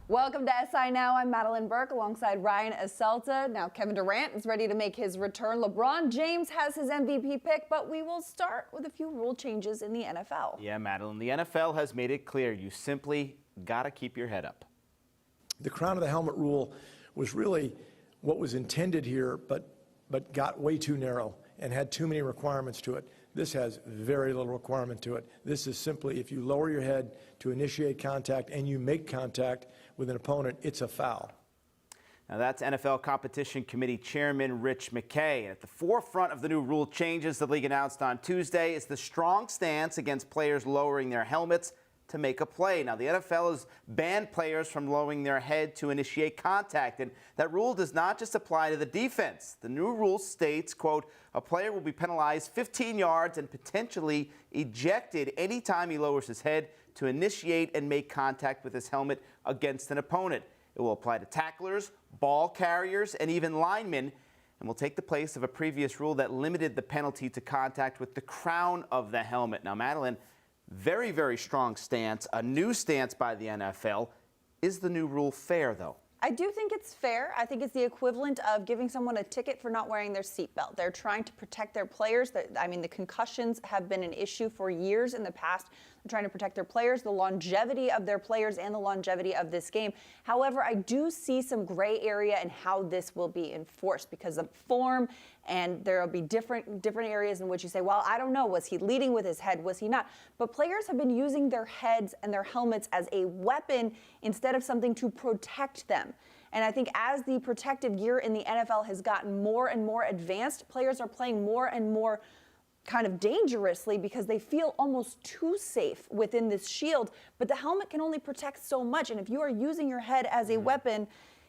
Welcome to SI Now. I'm Madeline Burke alongside Ryan Aselta. Now, Kevin Durant is ready to make his return. LeBron James has his MVP pick, but we will start with a few rule changes in the NFL. Yeah, Madeline, the NFL has made it clear you simply got to keep your head up. The crown of the helmet rule was really what was intended here, but got way too narrow and had too many requirements to it. This has very little requirement to it. This is simply if you lower your head to initiate contact and you make contact with an opponent, it's a foul. Now that's NFL Competition Committee Chairman Rich McKay. And at the forefront of the new rule changes the league announced on Tuesday is the strong stance against players lowering their helmets to make a play. Now, the NFL has banned players from lowering their head to initiate contact, and that rule does not just apply to the defense. The new rule states, quote, a player will be penalized 15 yards and potentially ejected anytime he lowers his head to initiate and make contact with his helmet against an opponent. It will apply to tacklers, ball carriers, and even linemen, and will take the place of a previous rule that limited the penalty to contact with the crown of the helmet. Now, Madeline, very, very strong stance, a new stance by the NFL. Is the new rule fair, though? I do think it's fair. I think it's the equivalent of giving someone a ticket for not wearing their seatbelt. They're trying to protect their players. I mean, the concussions have been an issue for years in the past. They're trying to protect their players, the longevity of their players, and the longevity of this game. However, I do see some gray area in how this will be enforced because of form, and there will be different areas in which you say, well, I don't know, was he leading with his head, was he not? But players have been using their heads and their helmets as a weapon instead of something to protect them. And I think as the protective gear in the NFL has gotten more and more advanced, players are playing more and more kind of dangerously because they feel almost too safe within this shield. But the helmet can only protect so much. And if you are using your head as a weapon,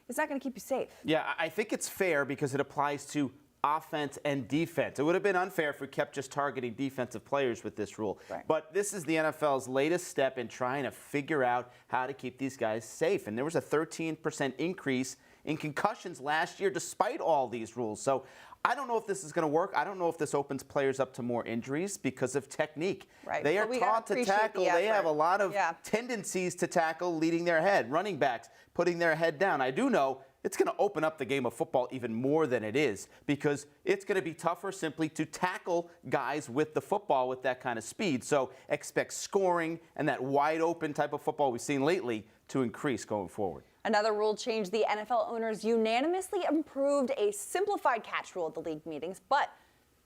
it's not going to keep you safe. Yeah, I think it's fair because it applies to offense and defense. It would have been unfair if we kept just targeting defensive players with this rule. Right. But this is the NFL's latest step in trying to figure out how to keep these guys safe. And there was a 13% increase in concussions last year despite all these rules. So I don't know if this is going to work. I don't know if this opens players up to more injuries because of technique. Right. They are taught to tackle. They have a lot of tendencies to tackle leading their head, running backs putting their head down. I do know it's going to open up the game of football even more than it is because it's going to be tougher simply to tackle guys with the football with that kind of speed. So expect scoring and that wide open type of football we've seen lately to increase going forward. Another rule change, the NFL owners unanimously approved a simplified catch rule at the league meetings, but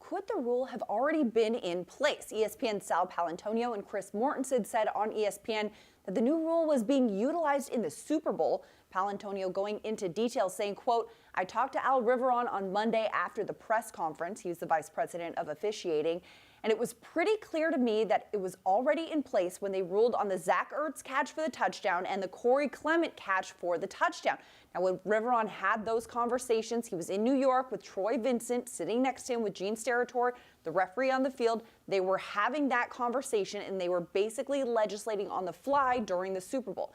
could the rule have already been in place? ESPN's Sal Paolantonio and Chris Mortensen said on ESPN that the new rule was being utilized in the Super Bowl. Paolantonio going into details saying, quote, I talked to Al Riveron on Monday after the press conference. He's the vice president of officiating. And it was pretty clear to me that it was already in place when they ruled on the Zach Ertz catch for the touchdown and the Corey Clement catch for the touchdown. Now, when Riveron had those conversations, he was in New York with Troy Vincent, sitting next to him with Gene Steratore, the referee on the field. They were having that conversation, and they were basically legislating on the fly during the Super Bowl.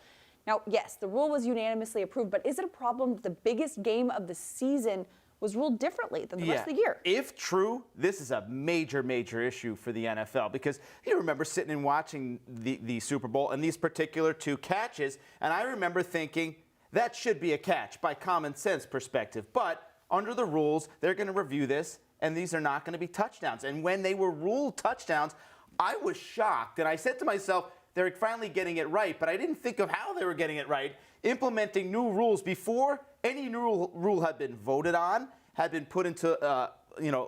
Now, yes, the rule was unanimously approved, but is it a problem that the biggest game of the season was ruled differently than the rest of the year? If true, this is a major, major issue for the NFL because you remember sitting and watching the Super Bowl and these particular two catches, and I remember thinking that should be a catch by common sense perspective. But under the rules, they're going to review this, and these are not going to be touchdowns. And when they were ruled touchdowns, I was shocked, and I said to myself, they're finally getting it right, but I didn't think of how they were getting it right. Implementing new rules before any new rule had been voted on, had been put into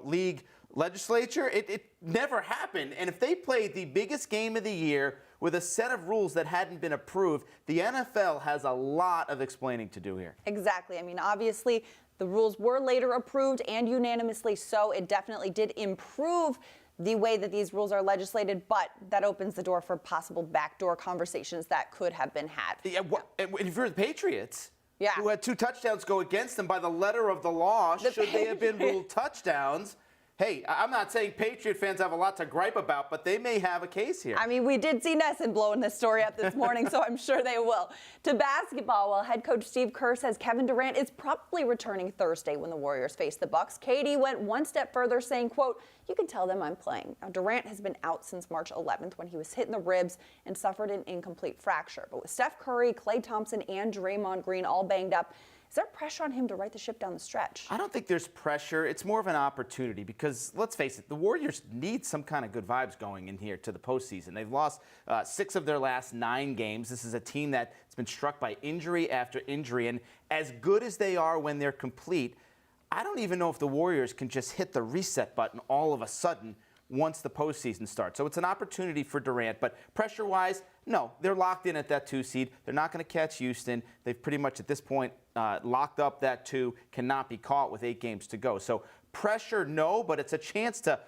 league legislature. It never happened. And if they played the biggest game of the year with a set of rules that hadn't been approved, the NFL has a lot of explaining to do here. Exactly. I mean, obviously, the rules were later approved and unanimously so. It definitely did improve the way that these rules are legislated, but that opens the door for possible backdoor conversations that could have been had. Yeah, if you're the Patriots, who had two touchdowns go against them by the letter of the law, should they have been ruled touchdowns, hey, I'm not saying Patriot fans have a lot to gripe about, but they may have a case here. I mean, we did see Nesson blowing this story up this morning, so I'm sure they will. To basketball, well, head coach Steve Kerr says Kevin Durant is probably returning Thursday when the Warriors face the Bucks. KD went one step further, saying, quote, "You can tell them I'm playing." Now, Durant has been out since March 11th when he was hit in the ribs and suffered an incomplete fracture. But with Steph Curry, Klay Thompson, and Draymond Green all banged up, is there pressure on him to right the ship down the stretch? I don't think there's pressure. It's more of an opportunity because, let's face it, the Warriors need some kind of good vibes going in here to the postseason. They've lost 6 of their last 9 games. This is a team that's been struck by injury after injury. And as good as they are when they're complete, I don't even know if the Warriors can just hit the reset button all of a sudden once the postseason starts. So it's an opportunity for Durant. But pressure-wise, no, they're locked in at that 2 seed. They're not going to catch Houston. They've pretty much at this point locked up that 2, cannot be caught with 8 games to go. So pressure, no, but it's a chance to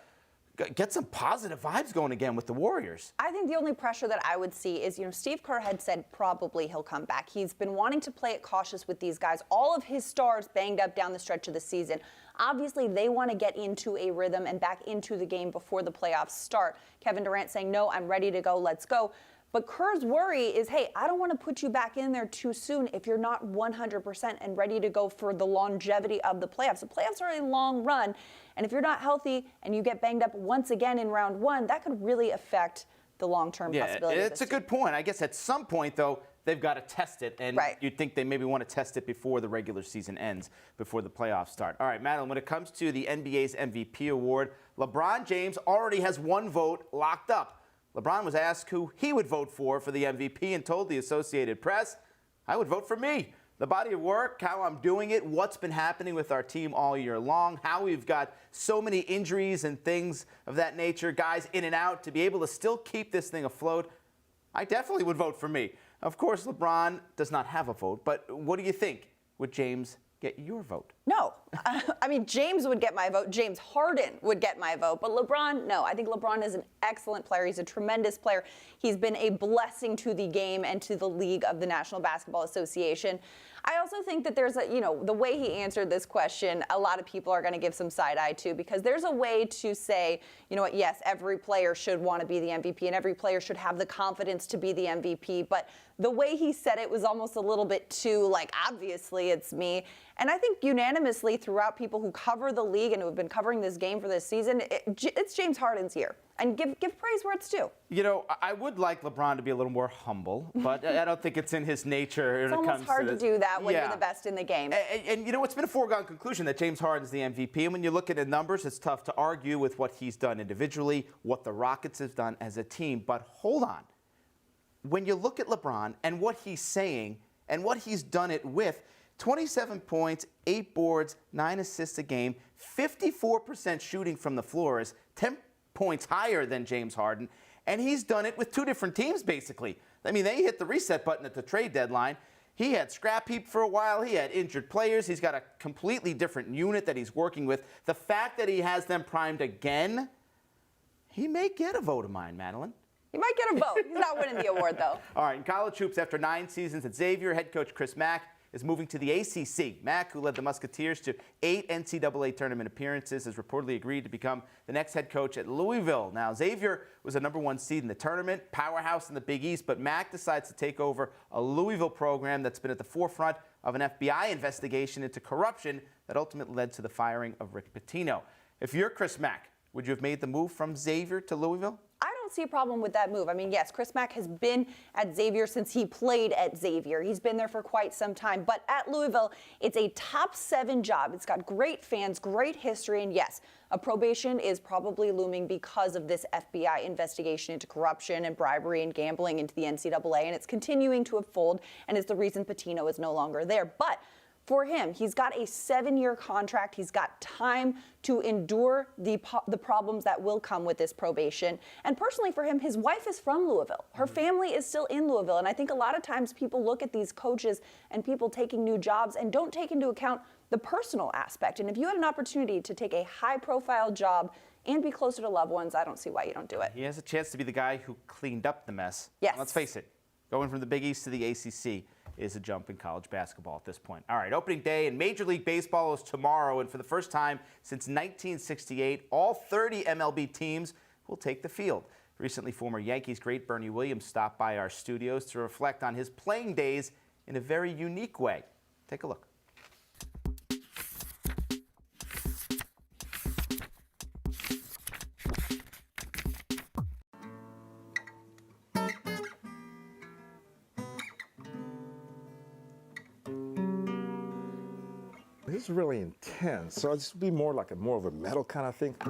get some positive vibes going again with the Warriors. I think the only pressure that I would see is, Steve Kerr had said probably he'll come back. He's been wanting to play it cautious with these guys. All of his stars banged up down the stretch of the season. Obviously, they want to get into a rhythm and back into the game before the playoffs start. Kevin Durant saying, no, I'm ready to go, let's go. But Kerr's worry is, hey, I don't want to put you back in there too soon if you're not 100% and ready to go for the longevity of the playoffs. The playoffs are a long run, and if you're not healthy and you get banged up once again in round 1, that could really affect the long-term possibility. Yeah, it's a good point. I guess at some point, though, they've got to test it, and you'd think they maybe want to test it before the regular season ends, before the playoffs start. All right, Madeline, when it comes to the NBA's MVP award, LeBron James already has 1 vote locked up. LeBron was asked who he would vote for the MVP and told the Associated Press, "I would vote for me. The body of work, how I'm doing it, what's been happening with our team all year long, how we've got so many injuries and things of that nature, guys in and out, to be able to still keep this thing afloat, I definitely would vote for me." Of course, LeBron does not have a vote, but what do you think? Would James get your vote? No. I mean, James would get my vote. James Harden would get my vote. But LeBron, no. I think LeBron is an excellent player. He's a tremendous player. He's been a blessing to the game and to the league of the National Basketball Association. I also think that there's the way he answered this question, a lot of people are going to give some side eye to, because there's a way to say, yes, every player should want to be the MVP and every player should have the confidence to be the MVP. But the way he said it was almost a little bit too, obviously it's me. And I think unanimously throughout people who cover the league and who have been covering this game for this season, it's James Harden's year. And give praise where it's due. I would like LeBron to be a little more humble, but I don't think it's in his nature. It's almost hard to do that when you're the best in the game. And it's been a foregone conclusion that James Harden's the MVP. And when you look at the numbers, it's tough to argue with what he's done individually, what the Rockets have done as a team. But hold on. When you look at LeBron and what he's saying and what he's done it with, 27 points, 8 boards, 9 assists a game, 54% shooting from the floor is 10 points higher than James Harden, and he's done it with 2 different teams, basically. I mean, they hit the reset button at the trade deadline. He had scrap heap for a while. He had injured players. He's got a completely different unit that he's working with. The fact that he has them primed again, he may get a vote of mine, Madeline. He might get a vote. He's not winning the award, though. All right, in college hoops, after 9 seasons at Xavier, head coach Chris Mack is moving to the ACC. Mack, who led the Musketeers to 8 NCAA tournament appearances, has reportedly agreed to become the next head coach at Louisville. Now, Xavier was a #1 seed in the tournament, powerhouse in the Big East, but Mack decides to take over a Louisville program that's been at the forefront of an FBI investigation into corruption that ultimately led to the firing of Rick Pitino. If you're Chris Mack, would you have made the move from Xavier to Louisville? I don't see a problem with that move. I mean, yes, Chris Mack has been at Xavier since he played at Xavier. He's been there for quite some time. But at Louisville, it's a top 7 job. It's got great fans, great history, and yes, a probation is probably looming because of this FBI investigation into corruption and bribery and gambling into the NCAA, and it's continuing to unfold, and it's the reason Pitino is no longer there. But for him, he's got a 7-year contract. He's got time to endure the problems that will come with this probation. And personally for him, his wife is from Louisville. Her family is still in Louisville. And I think a lot of times people look at these coaches and people taking new jobs and don't take into account the personal aspect. And if you had an opportunity to take a high-profile job and be closer to loved ones, I don't see why you don't do it. He has a chance to be the guy who cleaned up the mess. Yes. Let's face it, going from the Big East to the ACC is a jump in college basketball at this point. All right, opening day in Major League Baseball is tomorrow, and for the first time since 1968, all 30 MLB teams will take the field. Recently, former Yankees great Bernie Williams stopped by our studios to reflect on his playing days in a very unique way. Take a look. It's really intense, so it's be more like more of a metal kind of thing. I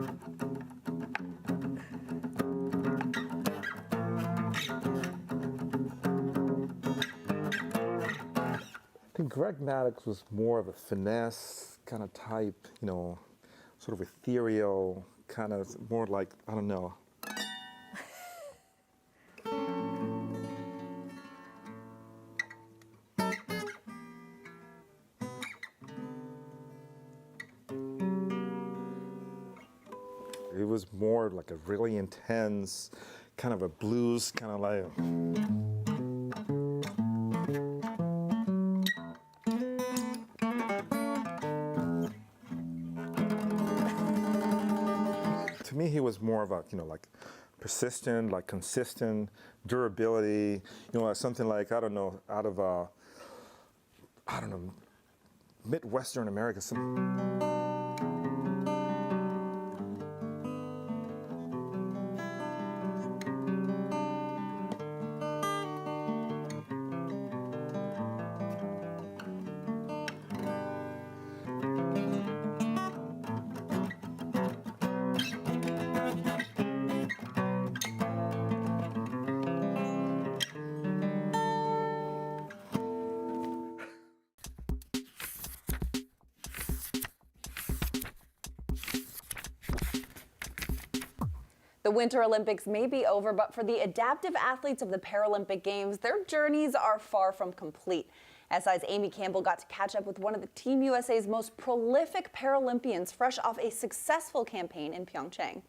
think Greg Maddox was more of a finesse kind of type, you know, sort of ethereal, kind of more like, I don't know. It was more like a really intense, kind of a blues, kind of like. To me, he was more of a, you know, like persistent, like consistent, durability, you know, something like, I don't know, out of, I don't know, Midwestern America. The Winter Olympics may be over, but for the adaptive athletes of the Paralympic Games, their journeys are far from complete. SI's Amy Campbell got to catch up with one of the Team USA's most prolific Paralympians fresh off a successful campaign in Pyeongchang.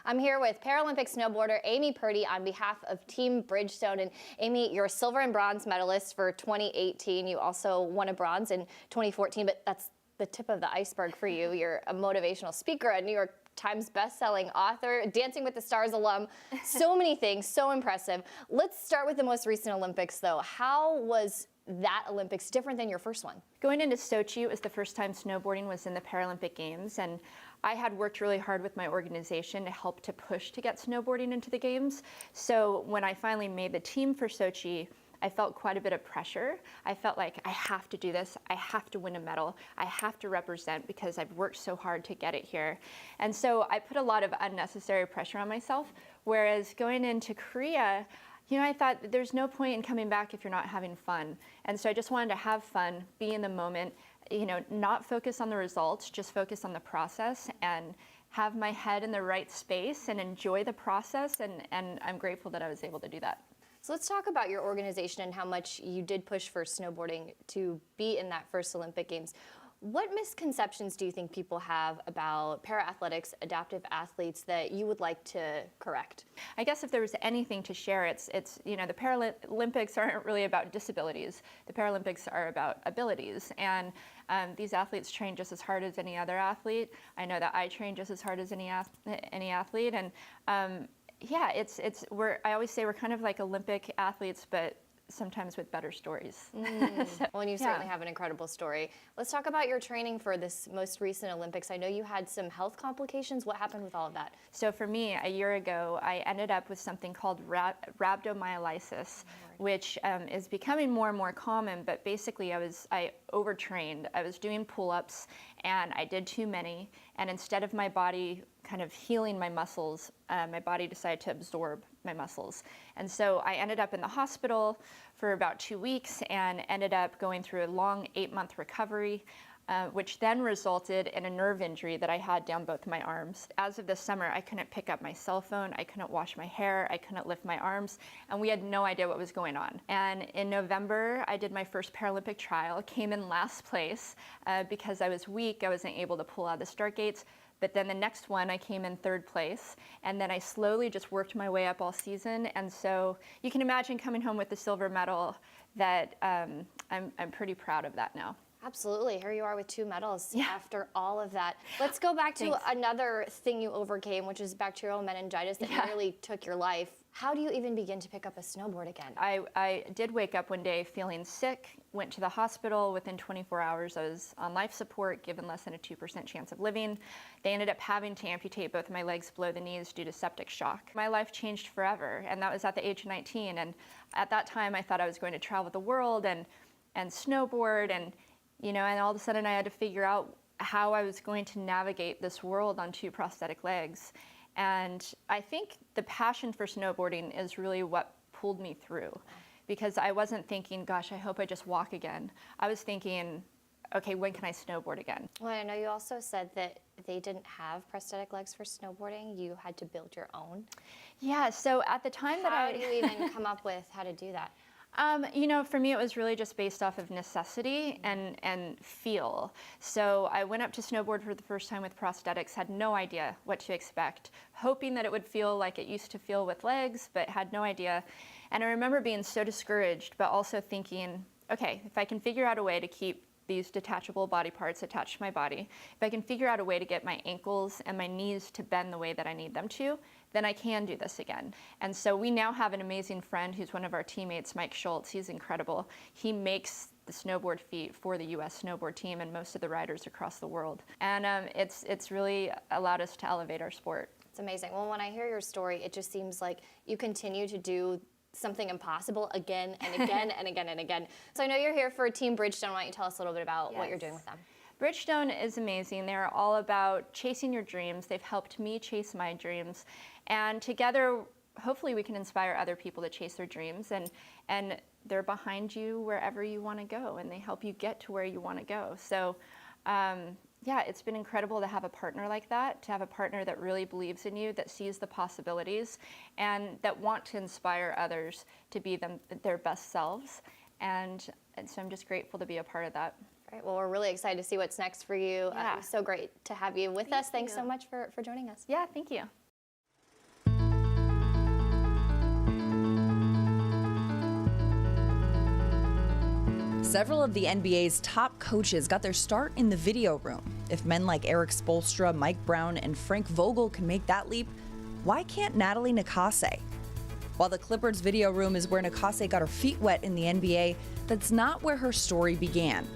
I'm here with Paralympic snowboarder Amy Purdy on behalf of Team Bridgestone. And Amy, you're a silver and bronze medalist for 2018. You also won a bronze in 2014, but that's the tip of the iceberg for you. You're a motivational speaker, a New York Times best-selling author, Dancing with the Stars alum, so many things, so impressive. Let's start with the most recent Olympics, though. How was that Olympics different than your first one? Going into Sochi, it was the first time snowboarding was in the Paralympic Games, and I had worked really hard with my organization to help to push to get snowboarding into the Games. So when I finally made the team for Sochi, I felt quite a bit of pressure. I felt like I have to do this, I have to win a medal, I have to represent because I've worked so hard to get it here. And so I put a lot of unnecessary pressure on myself, whereas going into Korea, you know, I thought there's no point in coming back if you're not having fun. And so I just wanted to have fun, be in the moment, you know, not focus on the results, just focus on the process and have my head in the right space and enjoy the process. And I'm grateful that I was able to do that. So let's talk about your organization and how much you did push for snowboarding to be in that first Olympic Games. What misconceptions do you think people have about para-athletics, adaptive athletes that you would like to correct? I guess if there was anything to share, it's you know, the Paralympics aren't really about disabilities. The Paralympics are about abilities. And these athletes train just as hard as any other athlete. I know that I train just as hard as any athlete. And yeah, I always say we're kind of like Olympic athletes, but sometimes with better stories. Well, and you certainly have an incredible story. Let's talk about your training for this most recent Olympics. I know you had some health complications. What happened with all of that? So for me, a year ago, I ended up with something called rhabdomyolysis, which is becoming more and more common, but basically I overtrained. I was doing pull-ups and I did too many, and instead of my body kind of healing my muscles, my body decided to absorb my muscles. And so I ended up in the hospital for about 2 weeks and ended up going through a long 8-month recovery, which then resulted in a nerve injury that I had down both my arms. As of this summer, I couldn't pick up my cell phone, I couldn't wash my hair, I couldn't lift my arms, and we had no idea what was going on. And in November, I did my first Paralympic trial, came in last place because I was weak, I wasn't able to pull out the start gates. But then the next one, I came in third place, and then I slowly just worked my way up all season. And so you can imagine coming home with the silver medal. That I'm pretty proud of that now. Absolutely. Here you are with 2 medals Yeah. after all of that. Let's go back to another thing you overcame, which is bacterial meningitis that nearly took your life. How do you even begin to pick up a snowboard again? I did wake up one day feeling sick, went to the hospital. Within 24 hours, I was on life support, given less than a 2% chance of living. They ended up having to amputate both of my legs below the knees due to septic shock. My life changed forever, and that was at the age of 19. And at that time, I thought I was going to travel the world and snowboard, and all of a sudden I had to figure out how I was going to navigate this world on 2 prosthetic legs. And I think the passion for snowboarding is really what pulled me through, because I wasn't thinking, gosh, I hope I just walk again. I was thinking, okay, when can I snowboard again? Well, I know you also said that they didn't have prosthetic legs for snowboarding. You had to build your own. Yeah, so at the time How do you even come up with how to do that? For me, it was really just based off of necessity and feel. So I went up to snowboard for the first time with prosthetics, had no idea what to expect, hoping that it would feel like it used to feel with legs, but had no idea. And I remember being so discouraged, but also thinking, okay, if I can figure out a way to keep these detachable body parts attached to my body, if I can figure out a way to get my ankles and my knees to bend the way that I need them to, then I can do this again. And so we now have an amazing friend who's one of our teammates, Mike Schultz. He's incredible. He makes the snowboard feet for the U.S. snowboard team and most of the riders across the world. And it's really allowed us to elevate our sport. It's amazing. Well, when I hear your story, it just seems like you continue to do something impossible again and again and again and again. So I know you're here for Team Bridgestone. Why don't you tell us a little bit about what you're doing with them? Bridgestone is amazing. They're all about chasing your dreams. They've helped me chase my dreams. And together, hopefully we can inspire other people to chase their dreams. And they're behind you wherever you want to go, and they help you get to where you want to go. So it's been incredible to have a partner like that, to have a partner that really believes in you, that sees the possibilities, and that want to inspire others to be their best selves. And so I'm just grateful to be a part of that. Great. Well, we're really excited to see what's next for you. Yeah. It was so great to have you with us. Thanks so much for joining us. Yeah, thank you. Several of the NBA's top coaches got their start in the video room. If men like Eric Spoelstra, Mike Brown, and Frank Vogel can make that leap, why can't Natalie Nakase? While the Clippers' video room is where Nakase got her feet wet in the NBA, that's not where her story began.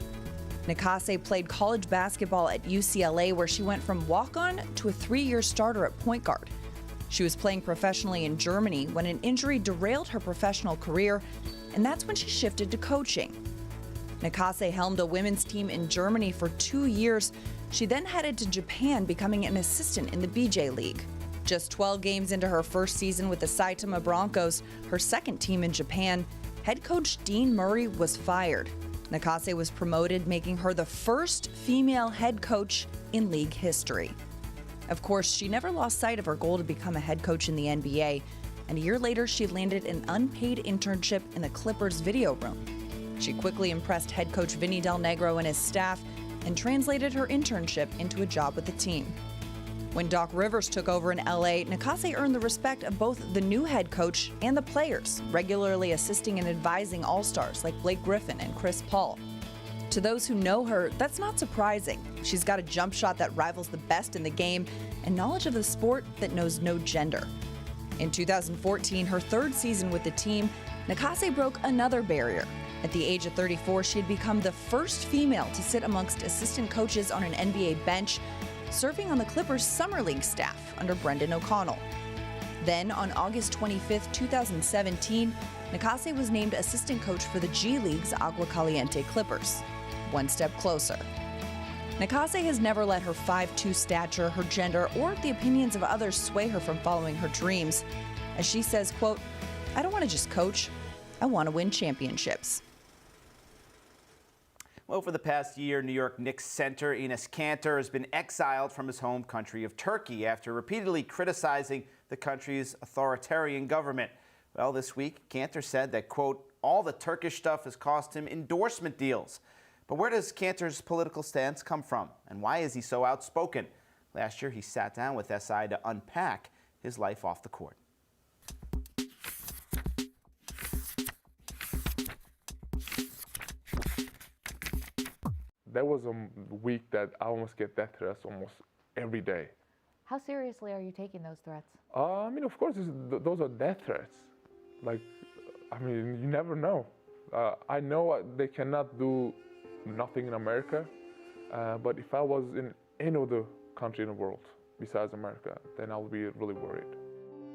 Nakase played college basketball at UCLA, where she went from walk-on to a 3-year starter at point guard. She was playing professionally in Germany when an injury derailed her professional career, and that's when she shifted to coaching. Nakase helmed a women's team in Germany for 2 years. She then headed to Japan, becoming an assistant in the BJ League. Just 12 games into her first season with the Saitama Broncos, her second team in Japan, head coach Dean Murray was fired. Nakase was promoted, making her the first female head coach in league history. Of course, she never lost sight of her goal to become a head coach in the NBA, and a year later she landed an unpaid internship in the Clippers' video room. She quickly impressed head coach Vinny Del Negro and his staff and translated her internship into a job with the team. When Doc Rivers took over in LA, Nakase earned the respect of both the new head coach and the players, regularly assisting and advising all-stars like Blake Griffin and Chris Paul. To those who know her, that's not surprising. She's got a jump shot that rivals the best in the game and knowledge of the sport that knows no gender. In 2014, her third season with the team, Nakase broke another barrier. At the age of 34, she had become the first female to sit amongst assistant coaches on an NBA bench, serving on the Clippers' Summer League staff under Brendan O'Connell. Then, on August 25, 2017, Nakase was named assistant coach for the G League's Agua Caliente Clippers. One step closer. Nakase has never let her 5'2" stature, her gender, or the opinions of others sway her from following her dreams. As she says, quote, "I don't want to just coach, I want to win championships." Well, for the past year, New York Knicks center Enes Kanter has been exiled from his home country of Turkey after repeatedly criticizing the country's authoritarian government. Well, this week, Kanter said that, quote, "all the Turkish stuff has cost him endorsement deals." But where does Kanter's political stance come from? And why is he so outspoken? Last year, he sat down with SI to unpack his life off the court. There was a week that I almost get death threats almost every day. How seriously are you taking those threats? I mean, of course, those are death threats. Like, I mean, you never know. I know they cannot do nothing in America, but if I was in any other country in the world besides America, then I would be really worried.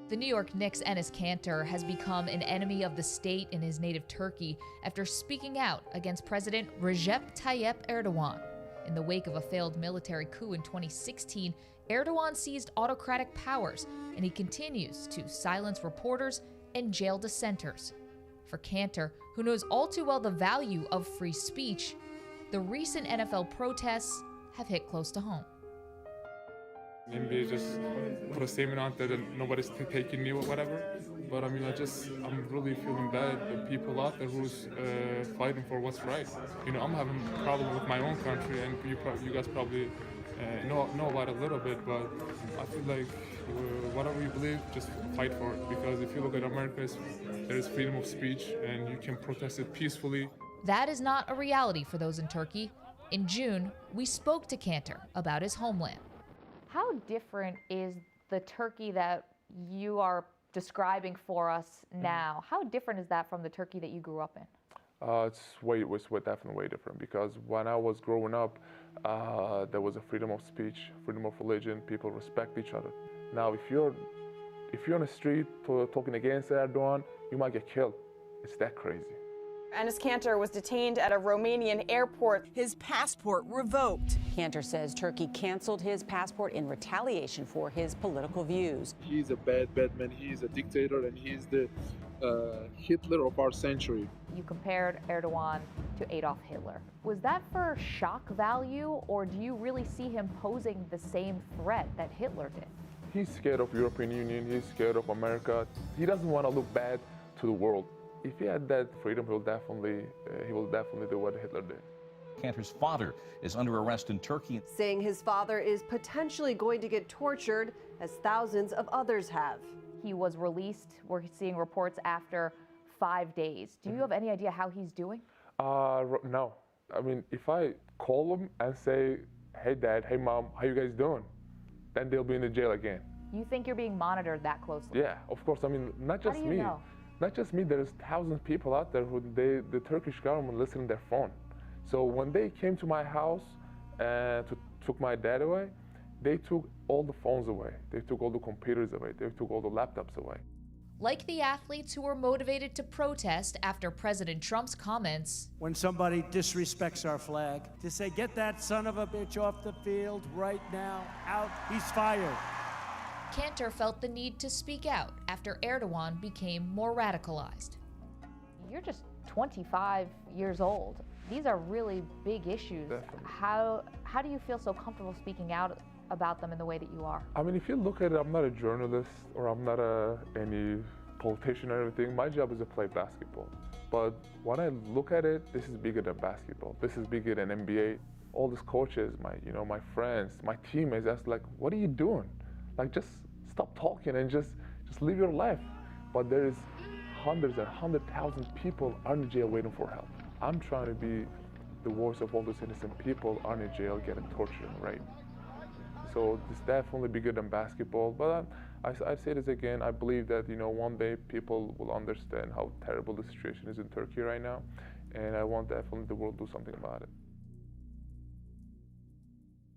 The New York Knicks' Enes Kanter has become an enemy of the state in his native Turkey after speaking out against President Recep Tayyip Erdogan. In the wake of a failed military coup in 2016, Erdogan seized autocratic powers, and he continues to silence reporters and jail dissenters. For Kanter, who knows all too well the value of free speech, the recent NFL protests have hit close to home. NBA just put a statement out there that nobody's taking me or whatever. But I mean, I'm really feeling bad the people out there who's fighting for what's right. You know, I'm having a problem with my own country, and you guys probably know about it a little bit, but I feel like whatever you believe, just fight for it. Because if you look at America, there is freedom of speech, and you can protest it peacefully. That is not a reality for those in Turkey. In June, we spoke to Kanter about his homeland. How different is the Turkey that you are describing for us now? How different is that from the Turkey that you grew up in? It's definitely way different, because when I was growing up, there was a freedom of speech, freedom of religion. People respect each other. Now, if you're on the street talking against Erdogan, you might get killed. It's that crazy. Enes Kanter was detained at a Romanian airport. His passport revoked. Kanter says Turkey canceled his passport in retaliation for his political views. He's a bad man. He's a dictator, and he's the Hitler of our century. You compared Erdogan to Adolf Hitler. Was that for shock value, or do you really see him posing the same threat that Hitler did? He's scared of European Union. He's scared of America. He doesn't want to look bad to the world. If he had that freedom, he will definitely do what Hitler did. Kanter's father is under arrest in Turkey, saying his father is potentially going to get tortured, as thousands of others have. He was released, we're seeing reports, after 5 days. Do you have any idea how he's doing? No. I mean, if I call him and say, hey dad, hey mom, how you guys doing? Then they'll be in the jail again. You think you're being monitored that closely? Yeah, of course. I mean, not just How do you me. know? Not just me, there's thousands of people out there who the Turkish government listened to their phone. So when they came to my house and took my dad away, they took all the phones away. They took all the computers away. They took all the laptops away. Like the athletes who were motivated to protest after President Trump's comments. When somebody disrespects our flag, to say, get that son of a bitch off the field right now, out, he's fired. Kanter felt the need to speak out after Erdogan became more radicalized. You're just 25 years old. These are really big issues. Definitely. How do you feel so comfortable speaking out about them in the way that you are? I mean, if you look at it, I'm not a journalist or I'm not any politician or anything. My job is to play basketball. But when I look at it, this is bigger than basketball. This is bigger than NBA. All these coaches, my friends, my teammates, that's like, what are you doing? Like, just stop talking and just live your life. But there is hundreds and 100,000 people are in jail waiting for help. I'm trying to be the voice of all those innocent people are in jail getting tortured and raped. So it's definitely bigger than basketball. But I say this again, I believe that one day people will understand how terrible the situation is in Turkey right now. And I want definitely the world to do something about it.